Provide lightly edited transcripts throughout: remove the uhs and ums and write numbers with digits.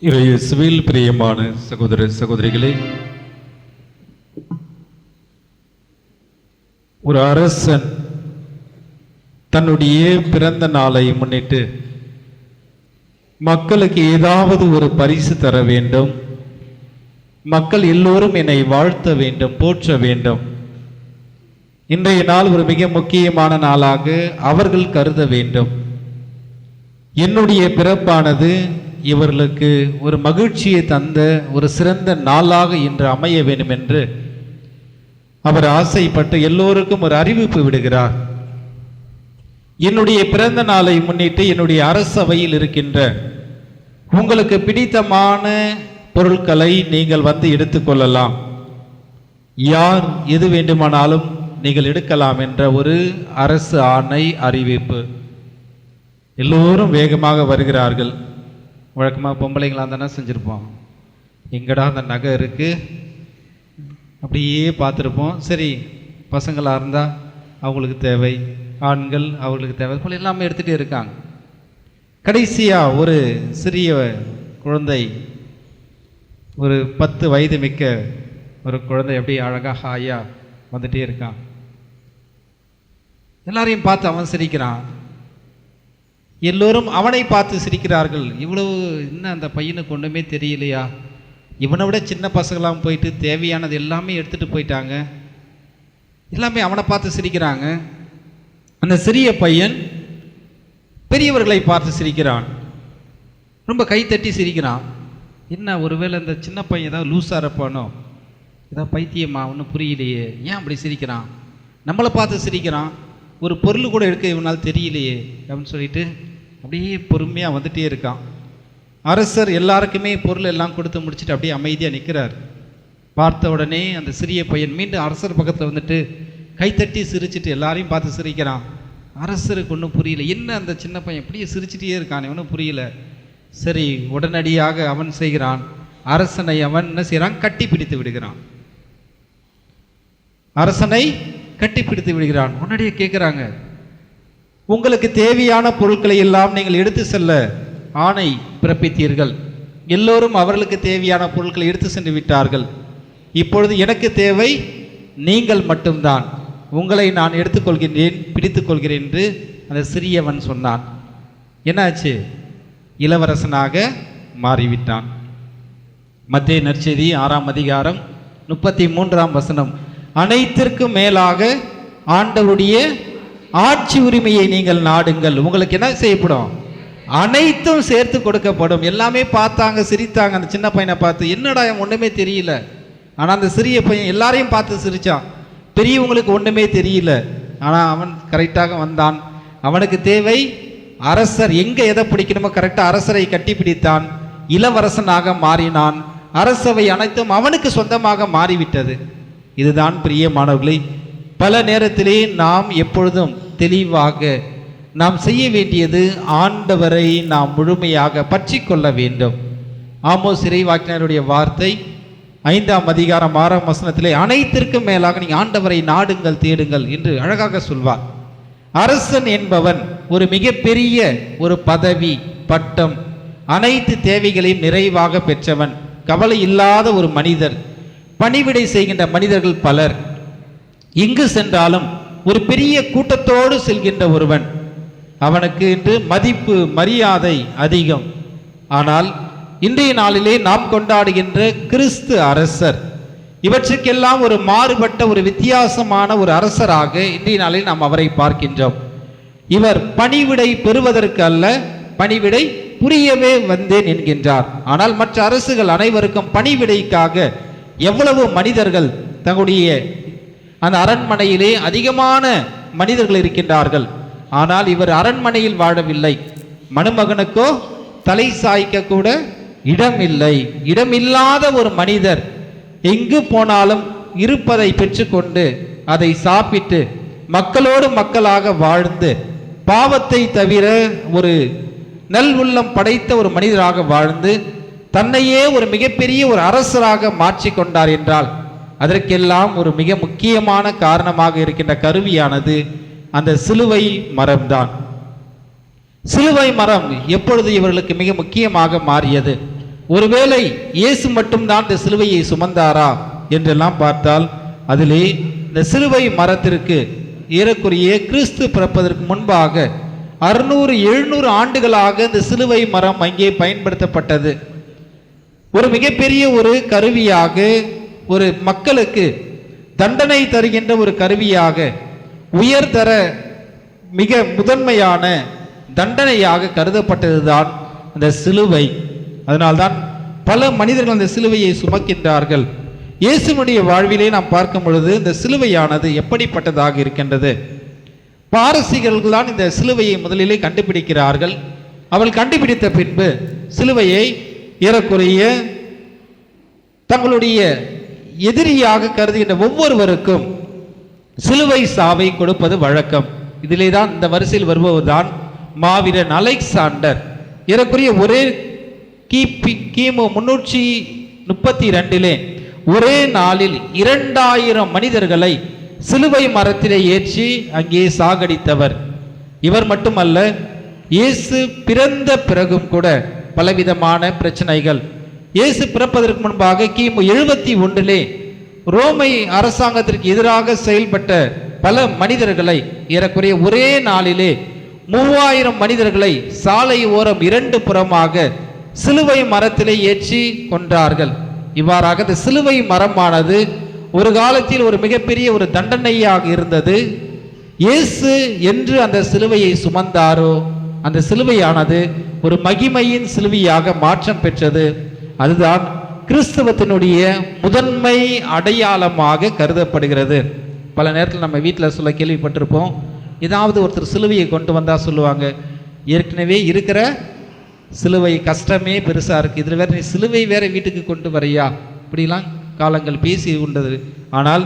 இயேசுவில் பிரியமான சகோதர சகோதரிகளே, ஒரு அரசன் தன்னுடைய பிறந்த நாளை முன்னிட்டு மக்களுக்கு ஏதாவது ஒரு பரிசு தர வேண்டும், மக்கள் எல்லோரும் என்னை வாழ்த்த வேண்டும், போற்ற வேண்டும். இன்றைய நாள் ஒரு மிக முக்கியமான நாளாக அவர்கள் கருத வேண்டும். என்னுடைய பிறப்பானது இவர்களுக்கு ஒரு மகிழ்ச்சியை தந்த ஒரு சிறந்த நாளாக இன்று அமைய வேண்டும் என்று அவர் ஆசைப்பட்டு எல்லோருக்கும் ஒரு அறிவிப்பு விடுகிறார். என்னுடைய பிறந்த நாளை முன்னிட்டு என்னுடைய அரசவையில் இருக்கின்ற உங்களுக்கு பிடித்தமான பொருட்களை நீங்கள் வந்து எடுத்துக்கொள்ளலாம், யார் எது வேண்டுமானாலும் நீங்கள் எடுக்கலாம் என்ற ஒரு அரசு ஆணை அறிவிப்பு. எல்லோரும் வேகமாக வருகிறார்கள். வழக்கமாக பொம்பளைங்களாக தானே செஞ்சுருப்போம், எங்கடா அந்த நகை இருக்குது அப்படியே பார்த்துருப்போம். சரி, பசங்களாக இருந்தால் அவங்களுக்கு தேவை, ஆண்கள் அவங்களுக்கு தேவை போல் எல்லாமே எடுத்துகிட்டே இருக்காங்க. கடைசியாக ஒரு சிறிய குழந்தை, ஒரு 10 வயது மிக்க ஒரு குழந்தை அப்படியே அழகாக ஹாயாக வந்துட்டே இருக்கான். எல்லாரையும் பார்த்து அவன் சிரிக்கிறான், எல்லோரும் அவனை பார்த்து சிரிக்கிறார்கள். இவ்வளவு இன்னும் அந்த பையனுக்கு ஒன்றுமே தெரியலையா? இவனை விட சின்ன பசங்களாம் போயிட்டு தேவையானது எல்லாமே எடுத்துகிட்டு போயிட்டாங்க. எல்லாமே அவனை பார்த்து சிரிக்கிறாங்க. அந்த சிறிய பையன் பெரியவர்களை பார்த்து சிரிக்கிறான், ரொம்ப கைத்தட்டி சிரிக்கிறான். என்ன, ஒருவேளை இந்த சின்ன பையன் ஏதாவது லூஸாக இருப்பானோ, ஏதாவது பைத்தியமா, ஒன்றும் புரியலையே, ஏன் அப்படி சிரிக்கிறான்? நம்மளை பார்த்து சிரிக்கிறான், ஒரு பொருள் கூட எடுக்க இவனால் தெரியலையே அப்படின்னு சொல்லிட்டு அப்படியே பொறுமையாக வந்துட்டே இருக்கான். அரசர் எல்லாருக்குமே பொருள் எல்லாம் கொடுத்து முடிச்சுட்டு அப்படியே அமைதியாக நிற்கிறார். பார்த்த உடனே அந்த சிறிய பையன் மீண்டும் அரசர் பக்கத்தில் வந்துட்டு கைத்தட்டி சிரிச்சுட்டு எல்லாரையும் பார்த்து சிரிக்கிறான். அரசருக்கு ஒன்றும் புரியல, என்ன அந்த சின்ன பையன் அப்படியே சிரிச்சுட்டே இருக்கான், ஒன்றும் புரியல. சரி, உடனடியாக அவன் செய்கிறான், அரசனை அவன் என்ன செய்கிறான், கட்டி பிடித்து விடுகிறான். அரசனை கட்டி பிடித்து விடுகிறான். உடனடியே கேட்குறாங்க, உங்களுக்கு தேவையான பொருட்களை எல்லாம் நீங்கள் எடுத்து செல்ல ஆணை பிறப்பித்தீர்கள், எல்லோரும் அவர்களுக்கு தேவையான பொருட்களை எடுத்து சென்று விட்டார்கள். இப்பொழுது எனக்கு தேவை நீங்கள் மட்டும்தான், உங்களை நான் எடுத்துக்கொள்கின்றேன், பிடித்துக் கொள்கிறேன் என்று அந்த சிறியவன் சொன்னான். என்னாச்சு? இளவரசனாக மாறிவிட்டான். மத்தேயு நற்செய்தி 6ஆம் அதிகாரம் 33ஆம் வசனம், அனைத்திற்கும் மேலாக ஆண்டவருடைய ஆட்சி உரிமையை நீங்கள் நாடுங்கள், உங்களுக்கு என்ன செய்யப்படும்? அனைத்தும் சேர்த்து கொடுக்கப்படும். எல்லாமே பார்த்தாங்க, சிரித்தாங்க. அந்த சின்ன பையனை பார்த்து, என்னடா ஒன்றுமே தெரியல. ஆனால் அந்த சிறிய பையன் எல்லாரையும் பார்த்து சிரித்தான். பெரியவங்களுக்கு ஒன்றுமே தெரியல, ஆனால் அவன் கரெக்டாக வந்தான். அவனுக்கு தேவை அரசர், எங்கே எதை பிடிக்கணுமோ கரெக்டாக அரசரை கட்டி பிடித்தான். இளவரசனாக மாறினான். அரசவை அனைத்தும் அவனுக்கு சொந்தமாக மாறிவிட்டது. இதுதான் பிரியமானவர்களே, பல நேரத்திலே நாம் எப்பொழுதும் தெளிவாக நாம் செய்ய வேண்டியது ஆண்டவரை நாம் முழுமையாக பற்றி கொள்ள வேண்டும். ஆமோஸ் இறைவாக்கினருடைய வார்த்தை 5ஆம் அதிகாரம் 6ஆம் வசனத்திலே, அனைத்திற்கும் மேலாக நீங்கள் ஆண்டவரை நாடுங்கள், தேடுங்கள் என்று அழகாக சொல்வார். அரசன் என்பவன் ஒரு மிகப்பெரிய ஒரு பதவி, பட்டம், அனைத்து தேவைகளையும் நிறைவாக பெற்றவன், கவலை இல்லாத ஒரு மனிதர். பணிவிடை செய்கின்ற மனிதர்கள் பலர், எங்கு சென்றாலும் ஒரு பெரிய கூட்டத்தோடு செல்கின்ற ஒருவன், அவனுக்கு இன்று மதிப்பு மரியாதை அதிகம். ஆனால் இன்றைய நாளிலே நாம் கொண்டாடுகின்ற கிறிஸ்து அரசர், இவற்றுக்கெல்லாம் ஒரு மாறுபட்ட ஒரு வித்தியாசமான ஒரு அரசராக இன்றைய நாளில் நாம் அவரை பார்க்கின்றோம். இவர் பணிவிடை பெறுவதற்கு அல்ல, பணிவிடை புரியவே வந்தேன் என்கின்றார். ஆனால் மற்ற அரசுகள் அனைவருக்கும் பணிவிடைக்காக எவ்வளவு மனிதர்கள் தங்களுடைய அந்த அரண்மனையிலே அதிகமான மனிதர்கள் இருக்கின்றார்கள். ஆனால் இவர் அரண்மனையில் வாழவில்லை. மணமகனுக்கோ தலை சாய்க்க கூட இடம் இல்லை. இடமில்லாத ஒரு மனிதர் எங்கு போனாலும் இருப்பதை பெற்றுக்கொண்டு அதை சாப்பிட்டு மக்களோடு மக்களாக வாழ்ந்து பாவத்தை தவிர ஒரு நல் உள்ளம் படைத்த ஒரு மனிதராக வாழ்ந்து தன்னையே ஒரு மிகப்பெரிய ஒரு அரசராக மாற்றிக்கொண்டார் என்றால் அதற்கெல்லாம் ஒரு மிக முக்கியமான காரணமாக இருக்கின்ற கருவியானது அந்த சிலுவை மரம்தான். சிலுவை மரம் எப்பொழுது இவர்களுக்கு மிக முக்கியமாக மாறியது? ஒருவேளை இயேசு மட்டும்தான் இந்த சிலுவையை சுமந்தாரா என்றெல்லாம் பார்த்தால் அதிலே இந்த சிலுவை மரத்திற்கு ஏறக்குறைய கிறிஸ்து பிறப்பதற்கு முன்பாக 600-700 ஆண்டுகளாக இந்த சிலுவை மரம் அங்கே பயன்படுத்தப்பட்டது. ஒரு மிகப்பெரிய ஒரு கருவியாக, ஒரு மக்களுக்கு தண்டனை தருகின்ற ஒரு கருவியாக, உயர்தர மிக முதன்மையான தண்டனையாக கருதப்பட்டதுதான் அந்த சிலுவை. அதனால்தான் பல மனிதர்கள் அந்த சிலுவையை சுமக்கின்றார்கள். இயேசுனுடைய வாழ்விலே நாம் பார்க்கும் பொழுது இந்த சிலுவையானது எப்படிப்பட்டதாக இருக்கின்றது. பாரசீகர்கள் தான் இந்த சிலுவையை முதலிலே கண்டுபிடிக்கிறார்கள். அவள் கண்டுபிடித்த பின்பு சிலுவையை ஏறக்குறைய தங்களுடைய எதிரியாக கருதுகின்ற ஒவ்வொருவருக்கும் சிலுவை சாவை கொடுப்பது வழக்கம். இதிலே தான் இந்த வரிசையில் வருபவர்தான் மாவீரன் அலெக்சாண்டர். ஏறக்குறைய ஒரே கிமு 332 ஒரே நாளில் 2000 மனிதர்களை சிலுவை மரத்திலே ஏற்றி அங்கே சாகடித்தவர். இவர் மட்டுமல்ல, இயேசு பிறந்த பிறகும் கூட பலவிதமான பிரச்சனைகள். இயேசு பிறப்பதற்கு முன்பாக கிமு 71 ரோமை அரசாங்கத்திற்கு எதிராக செயல்பட்ட பல மனிதர்களை ஏறக்குறைய ஒரே நாளிலே 3000 மனிதர்களை சாலை ஓரம் 2 புறமாக சிலுவை மரத்திலே ஏற்றி கொன்றார்கள். இவ்வாறாக இந்த சிலுவை மரமானது ஒரு காலத்தில் ஒரு மிகப்பெரிய ஒரு தண்டனையாக இருந்தது. இயேசு என்று அந்த சிலுவையை சுமந்தாரோ அந்த சிலுவையானது ஒரு மகிமையின் சிலுவையாக மாற்றம் பெற்றது. அதுதான் கிறிஸ்தவத்தினுடைய முதன்மை அடையாளமாக கருதப்படுகிறது. பல நேரத்தில் நம்ம வீட்டில் சொல்ல கேள்விப்பட்டிருப்போம். ஏதாவது ஒருத்தர் சிலுவையை கொண்டு வந்தால் சொல்லுவாங்க, ஏற்கனவே இருக்கிற சிலுவை கஷ்டமே பெருசாக இருக்குது, இதில் வேற நீ சிலுவை வேற வீட்டுக்கு கொண்டு வரையா, இப்படிலாம் காலங்கள் பேசி உண்டது. ஆனால்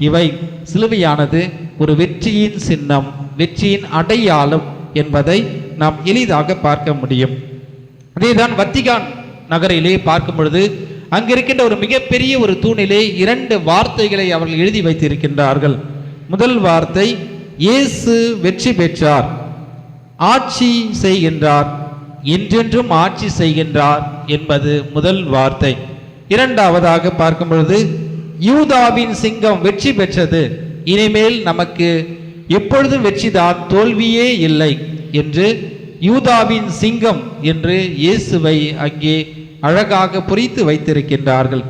இவை சிலுவையானது ஒரு வெற்றியின் சின்னம், வெற்றியின் அடையாளம் என்பதை நாம் எளிதாக பார்க்க முடியும். அதேதான் வத்திகான் நகரிலே பார்க்கும் பொழுது அங்கிருக்கின்ற ஒரு மிகப்பெரிய ஒரு தூணிலே 2 வார்த்தைகளை அவர்கள் எழுதி வைத்திருக்கின்றார்கள். முதல் வார்த்தை, இயேசு வெற்றி பெற்றார், ஆட்சி செய்கின்றார், என்றென்றும் ஆட்சி செய்கின்றார் என்பது முதல் வார்த்தை. இரண்டாவதாக பார்க்கும் பொழுது, யூதாவின் சிங்கம் வெற்றி பெற்றது, இனிமேல் நமக்கு எப்பொழுதும் வெற்றிதான், தோல்வியே இல்லை என்று யூதாவின் சிங்கம் என்று இயேசுவை அங்கே அழகாக பொறித்து வைத்திருக்கின்றார்கள்.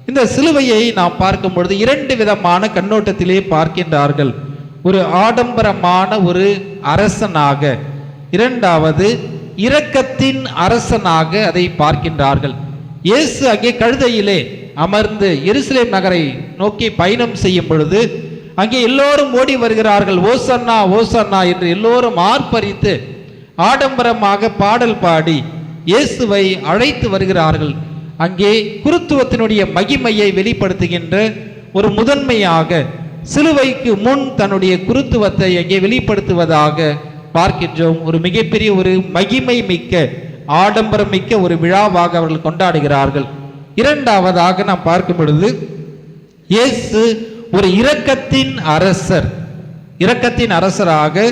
இந்த சிலுவையை நாம் பார்க்கும் பொழுது 2 விதமான கண்ணோட்டத்திலே பார்க்கின்றார்கள். ஒரு ஆடம்பரமான ஒரு அரசனாக, இரண்டாவது இரக்கத்தின் அரசனாக அதை பார்க்கின்றார்கள். இயேசு அங்கே கழுதையிலே அமர்ந்து எருசலேம் நகரை நோக்கி பயணம் செய்யும் பொழுது அங்கே எல்லோரும் ஓடி வருகிறார்கள். ஓசன்னா ஓசன்னா என்று எல்லோரும் ஆர்ப்பரித்து ஆடம்பரமாக பாடல் பாடி இயேசுவை அழைத்து வருகிறார்கள். அங்கே குருத்துவத்தினுடைய மகிமையை வெளிப்படுத்துகின்ற ஒரு முதன்மையாக சிலுவைக்கு முன் தன்னுடைய குருத்துவத்தை அங்கே வெளிப்படுத்துவதாக பார்க்கின்றோம். ஒரு மிகப்பெரிய ஒரு மகிமை மிக்க, ஆடம்பரம் மிக்க ஒரு விழாவாக அவர்கள் கொண்டாடுகிறார்கள். இரண்டாவதாக நாம் பார்க்கும் பொழுது, இயேசு ஒரு இரக்கத்தின் அரசர், இரக்கத்தின் அரசராக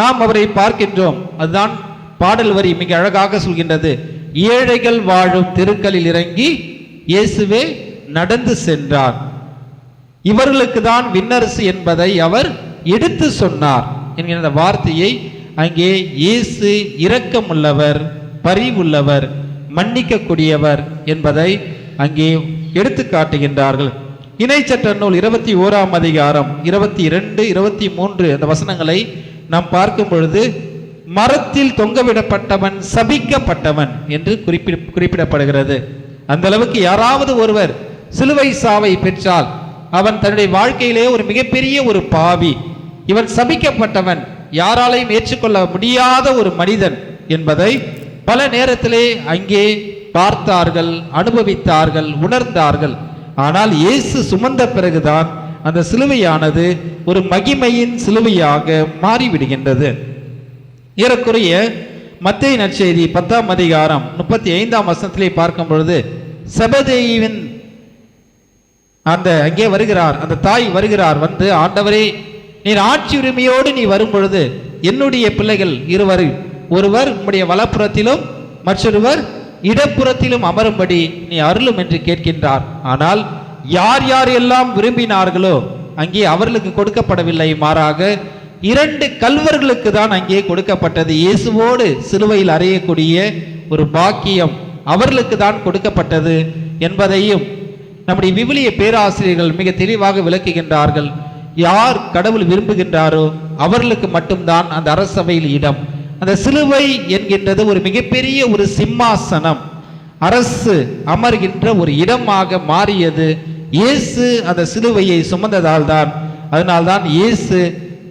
நாம் அவரை பார்க்கின்றோம். அதுதான் பாடல் வரி மிக அழகாக சொல்கின்றது. ஏழைகள் வாழும் தெருக்களில் இறங்கி இயேசுவே நடந்து சென்றார், இவர்களுக்கு தான் விண்ணரசு என்பதை அவர் எடுத்து சொன்னார் என்கிற வார்த்தையை அங்கே இயேசு இரக்கமுள்ளவர், பரிவுள்ளவர், மன்னிக்கக்கூடியவர் என்பதை அங்கே எடுத்து காட்டுகின்றார்கள். இணைச்சட்ட நூல் 21ஆம் அதிகாரம் 22, 23 அந்த வசனங்களை நாம் பார்க்கும் பொழுது, மரத்தில் தொங்கவிடப்பட்டவன் சபிக்கப்பட்டவன் என்று குறிப்பிடப்படுகிறது. அந்த அளவுக்கு யாராவது ஒருவர் சிலுவை சாவை பெற்றால் அவன் தன்னுடைய வாழ்க்கையிலே ஒரு மிகப்பெரிய ஒரு பாவி, இவன் சபிக்கப்பட்டவன், யாராலையும் ஏற்றுக்கொள்ள முடியாத ஒரு மனிதன் என்பதை பல நேரத்திலே அங்கே பார்த்தார்கள், அனுபவித்தார்கள், உணர்ந்தார்கள். ஆனால் இயேசு சுமந்த பிறகுதான் அந்த சிலுவையானது ஒரு மகிமையின் சிலுவையாக மாறிவிடுகின்றது. ஏறக்குறைய மத்தேயு நற்செய்தி 10ஆம் அதிகாரம் 35ஆம் வசனத்திலே பார்க்கும் பொழுது, செபதேயுவின் அந்த அங்கே வருகிறார், அந்த தாய் வருகிறார், வந்து ஆண்டவரே நீர் ஆட்சி உரிமையோடு நீ வரும் பொழுது என்னுடைய பிள்ளைகள் இருவர், ஒருவர் உம்முடைய வலப்புறத்திலும் மற்றொருவர் இடப்புறத்திலும் அமரும்படி நீ அருளும் என்று கேட்கின்றார். ஆனால் யார் யார் எல்லாம் விரும்பினார்களோ அங்கே அவர்களுக்கு கொடுக்கப்படவில்லை, மாறாக 2 கல்வர்களுக்கு தான் அங்கே கொடுக்கப்பட்டது. இயேசுவோடு சிலுவையில் அறையக்கூடிய ஒரு பாக்கியம் அவர்களுக்கு தான் கொடுக்கப்பட்டது என்பதையும் நம்முடைய விவிலிய பேராசிரியர்கள் மிக தெளிவாக விளக்குகின்றார்கள். யார் கடவுள் விரும்புகின்றாரோ அவர்களுக்கு மட்டும்தான் அந்த அரசவையில் இடம். அந்த சிலுவை என்கின்றது ஒரு மிகப்பெரிய ஒரு சிம்மாசனம், அரசு அமர்கின்ற ஒரு இடமாக மாறியது இயேசு அந்த சிலுவையை சுமந்ததால் தான். அதனால்தான் இயேசு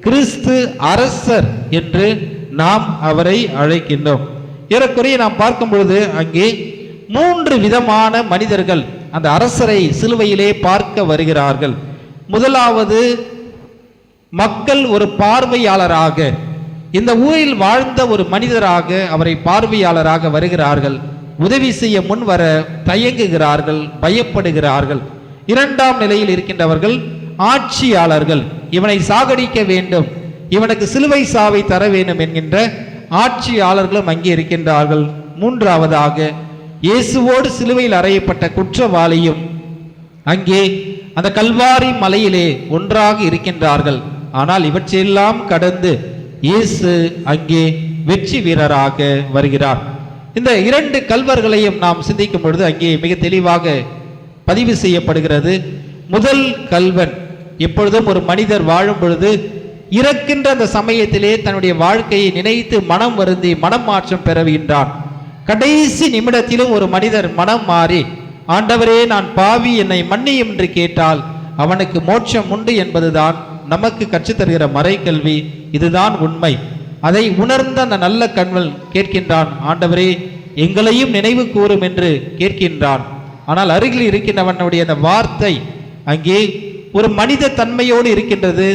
கிறிஸ்து அரசர் என்று நாம் அவரை அழைக்கின்றோம். ஏறக்குறைய நாம் பார்க்கும் பொழுது அங்கே 3 விதமான மனிதர்கள் அந்த அரசரை சிலுவையிலே பார்க்க வருகிறார்கள். முதலாவது, மக்கள் ஒரு பார்வையாளராக, இந்த ஊரில் வாழ்ந்த ஒரு மனிதராக அவரை பார்வையாளராக வருகிறார்கள். உதவி செய்ய முன்வர தயங்குகிறார்கள், பயப்படுகிறார்கள். 2ஆம் நிலையில் இருக்கின்றவர்கள் ஆட்சியாளர்கள். இவனை சாகடிக்க வேண்டும், இவனுக்கு சிலுவை சாவை தர வேண்டும் என்கின்ற ஆட்சியாளர்களும் அங்கே இருக்கின்றார்கள். 3ஆவதாக இயேசுவோடு சிலுவையில் அறையப்பட்ட குற்றவாளியும் அங்கே அந்த கல்வாரி மலையிலே ஒன்றாக இருக்கின்றார்கள். ஆனால் இவற்றையெல்லாம் கடந்து இயேசு அங்கே வெற்றி வீரராக வருகிறார். இந்த 2 கல்வர்களையும் நாம் சிந்திக்கும் பொழுது அங்கே மிக தெளிவாக பதிவு செய்யப்படுகிறது. முதல் கல்வன், எப்பொழுதும் ஒரு மனிதர் வாழும் பொழுது இறக்கின்ற அந்த சமயத்திலே தன்னுடைய வாழ்க்கையை நினைத்து மனம் வருந்தி மனம் மாற்றம் பெறுகின்றான். கடைசி நிமிடத்திலும் ஒரு மனிதர் மனம் மாறி, ஆண்டவரே நான் பாவி, என்னை மன்னியும் என்று கேட்டால் அவனுக்கு மோட்சம் உண்டு என்பதுதான் நமக்கு கற்றுத்தருகிற மறைக்கல்வி. இதுதான் உண்மை. அதை உணர்ந்த அந்த நல்ல கண்வன் கேட்கின்றான், ஆண்டவரே எங்களையும் நினைவு கூறும் என்று கேட்கின்றான். ஆனால் அருகில் இருக்கின்றவனுடைய அந்த வார்த்தை அங்கே ஒரு மனித தன்மையோடு இருக்கின்றது.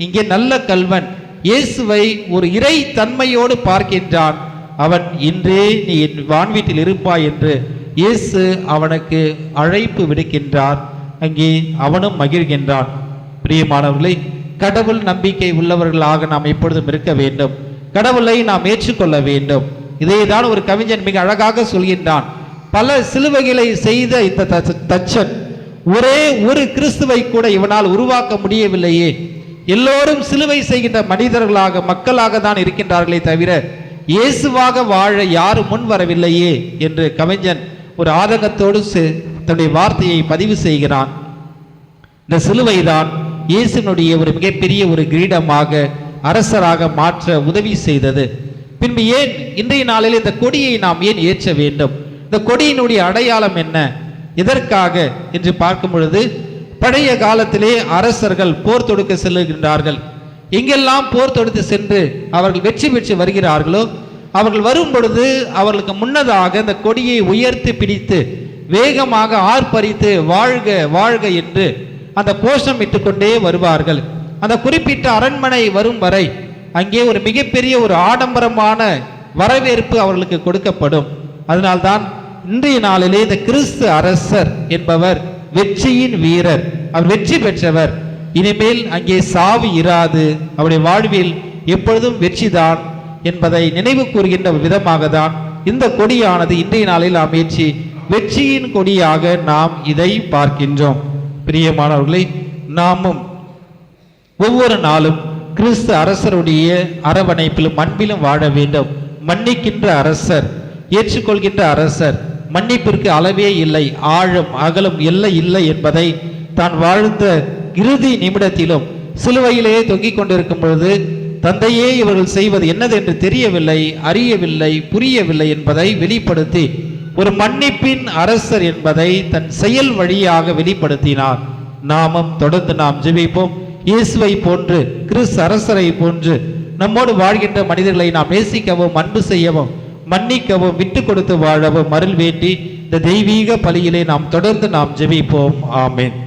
இங்கே நல்ல கல்வன் இயேசுவை ஒரு இறை தன்மையோடு பார்க்கின்றான். அவன் இன்றே நீ என் வான்வீட்டில் இருப்பாய் என்று இயேசு அவனுக்கு அழைப்பு விடுக்கின்றார். அங்கே அவனும் மகிழ்கின்றான். பிரியமானவர்களை, கடவுள் நம்பிக்கை உள்ளவர்களாக நாம் எப்பொழுதும் இருக்க வேண்டும். கடவுளை நாம் ஏற்றுக்கொள்ள வேண்டும். இதைதான் ஒரு கவிஞன் மிக அழகாக சொல்கின்றான். பல சிலுவைகளை செய்த இந்த தச்சன் ஒரே ஒரு கிறிஸ்துவை கூட இவனால் உருவாக்க முடியவில்லையே. எல்லோரும் சிலுவை செய்கின்ற மனிதர்களாக மக்களாக தான் இருக்கின்றார்களே தவிர இயேசுவாக வாழ யாரும் முன் வரவில்லையே என்று கவிஞன் ஒரு ஆதங்கத்தோடு தன்னுடைய வார்த்தையை பதிவு செய்கிறான். இந்த சிலுவைதான் இயேசுனுடைய ஒரு மிகப்பெரிய ஒரு கிரீடமாக அரசராக மாற்ற உதவி செய்தது. பின்பு ஏன் இன்றைய நாளில் இந்த கொடியை நாம் ஏன் ஏற்ற வேண்டும்? இந்த கொடியினுடைய அடையாளம் என்ன, எதற்காக என்று பார்க்கும் பொழுது, பழைய காலத்திலே அரசர்கள் போர் தொடுக்க செல்லுகின்றார்கள். எங்கெல்லாம் போர் தொடுத்து சென்று அவர்கள் வெற்றி பெற்று வருகிறார்களோ அவர்கள் வரும் பொழுது அவர்களுக்கு முன்னதாக இந்த கொடியை உயர்த்தி பிடித்து வேகமாக ஆர்ப்பரித்து வாழ்க வாழ்க என்று அந்த கோஷம் இட்டுக்கொண்டே வருவார்கள். அந்த குறிப்பிட்ட அரண்மனை வரும் வரை அங்கே ஒரு மிகப்பெரிய ஒரு ஆடம்பரமான வரவேற்பு அவர்களுக்கு கொடுக்கப்படும். அதனால்தான் இன்றைய நாளிலே இந்த கிறிஸ்து அரசர் என்பவர் வெற்றியின் வீரர், அவர் வெற்றி பெற்றவர். இனிமேல் அங்கே சாவு இராது, அவருடைய வாழ்வில் எப்பொழுதும் வெற்றிதான் என்பதை நினைவு கூறுகின்ற விதமாக தான் இந்த கொடியானது இன்றைய நாளில் நாம் ஏற்றி வெற்றியின் கொடியாக நாம் இதை பார்க்கின்றோம். பிரியமானவர்களை, நாமும் ஒவ்வொரு நாளும் கிறிஸ்து அரசருடைய அரவணைப்பிலும் அன்பிலும் வாழ வேண்டும். மன்னிக்கின்ற அரசர், ஏற்றுக்கொள்கின்ற அரசர், மன்னிப்பிற்கு அளவே இல்லை, ஆழம் அகலம் எல்லை இல்லை என்பதை தான் வாழ்ந்த இறுதி நிமிடத்திலும் சிலுவையிலே தொங்கிக் கொண்டிருக்கும் பொழுது தந்தையே இவர்கள் செய்வது என்னது என்று தெரியவில்லை, அறியவில்லை, புரியவில்லை என்பதை வெளிப்படுத்தி ஒரு மன்னிப்பின் அரசர் என்பதை தன் செயல் வழியாக வெளிப்படுத்தினார். நாமும் தொடர்ந்து நாம் ஜெபிப்போம். இயேசுவை போன்று, கிறிஸ்து அரசரை போன்று நம்மோடு வாழ்கின்ற மனிதர்களை நாம் நேசிக்கவும், அன்பு செய்யவும், மன்னிக்கவும், விட்டு கொடுத்து வாழவும் அருள் வேண்டி இந்த தெய்வீக பலியிலே நாம் தொடர்ந்து நாம் ஜெபிப்போம். ஆமென்.